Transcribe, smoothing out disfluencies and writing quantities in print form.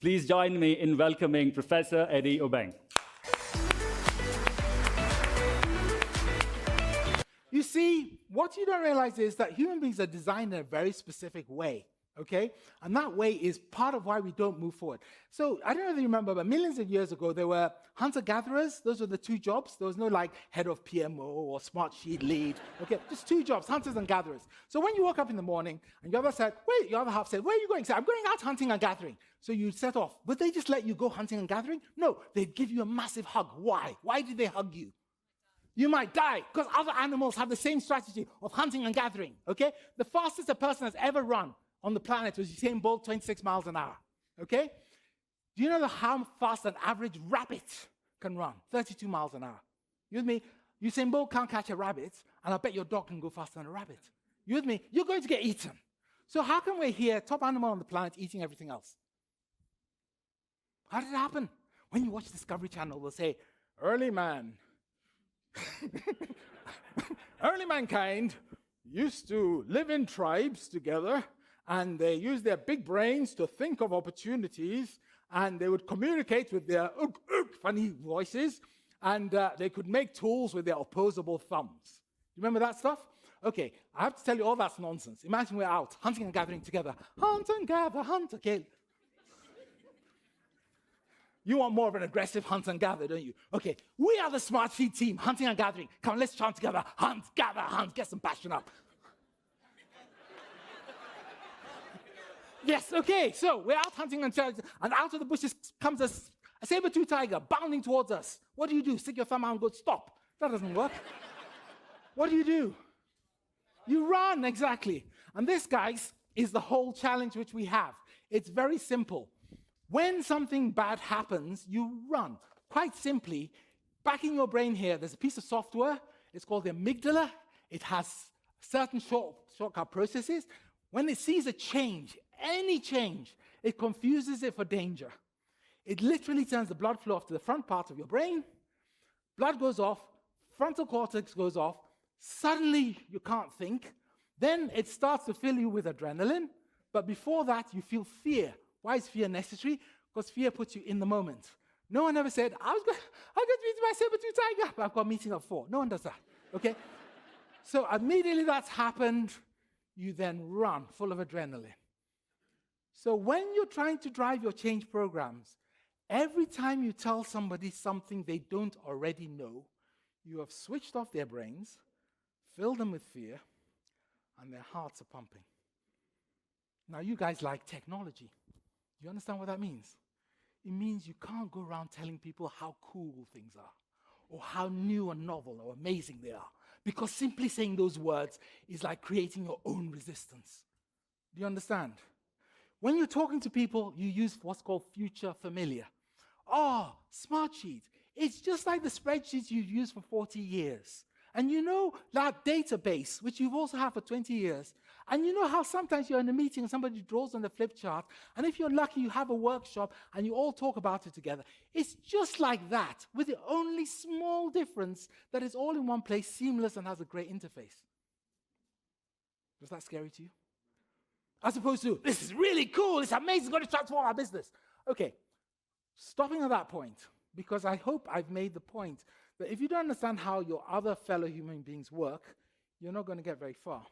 Please join me in welcoming Professor Eddie Obeng. You see, what you don't realize is that human beings are designed in a very specific way, okay? And that way is part of why we don't move forward. So I don't know if you remember, but millions of years ago, there were hunter-gatherers. Those were the two jobs. There was no like head of PMO or smart sheet lead, okay? Just two jobs, hunters and gatherers. So when you woke up in the morning and your other half said, where are you going? Say, I'm going out hunting and gathering. So you set off. Would they just let you go hunting and gathering? No, they'd give you a massive hug. Why? Why did they hug you? You might die, because other animals have the same strategy of hunting and gathering, okay? The fastest a person has ever run on the planet was Usain Bolt, 26 miles an hour, okay? Do you know how fast an average rabbit can run? 32 miles an hour. You with me? Usain Bolt can't catch a rabbit, and I bet your dog can go faster than a rabbit. You with me? You're going to get eaten. So how come we're here, top animal on the planet, eating everything else? How did it happen? When you watch Discovery Channel, they'll say, early mankind used to live in tribes together, and they used their big brains to think of opportunities, and they would communicate with their funny voices, and they could make tools with their opposable thumbs. You remember that stuff? Okay, I have to tell you all that's nonsense. Imagine we're out hunting and gathering together. Hunt and gather, hunt, okay. You want more of an aggressive hunt and gather, don't you? Okay, we are the Smart Sheet team, hunting and gathering. Come on, let's chant together. Hunt, gather, hunt. Get some passion up. Yes, okay, so we're out hunting and out of the bushes comes a saber-tooth tiger bounding towards us. What do? Stick your thumb out and go, stop. That doesn't work. What do? You run, exactly. And this, guys, is the whole challenge which we have. It's very simple. When something bad happens, you run. Quite simply, back in your brain here, there's a piece of software. It's called the amygdala. It has certain shortcut processes. When it sees a change, any change, it confuses it for danger. It literally turns the blood flow off to the front part of your brain. Blood goes off, frontal cortex goes off. Suddenly, you can't think. Then it starts to fill you with adrenaline. But before that, you feel fear. Why is fear necessary? Because fear puts you in the moment. No one ever said, I'm going to meet my saber-tooth tiger, but I've got a meeting at 4. No one does that, okay? So immediately that's happened, you then run full of adrenaline. So when you're trying to drive your change programs, every time you tell somebody something they don't already know, you have switched off their brains, filled them with fear, and their hearts are pumping. Now you guys like technology. Do you understand what that means? It means you can't go around telling people how cool things are, or how new and novel or amazing they are, because simply saying those words is like creating your own resistance. Do you understand? When you're talking to people, you use what's called future familiar. Oh, Smartsheet. It's just like the spreadsheets you've used for 40 years. And you know that database, which you've also had for 20 years. And you know how sometimes you're in a meeting and somebody draws on the flip chart, and if you're lucky, you have a workshop and you all talk about it together. It's just like that, with the only small difference that it's all in one place, seamless, and has a great interface. Was that scary to you? As opposed to, this is really cool, it's amazing, it's going to transform our business. Okay, stopping at that point, because I hope I've made the point that if you don't understand how your other fellow human beings work, you're not going to get very far.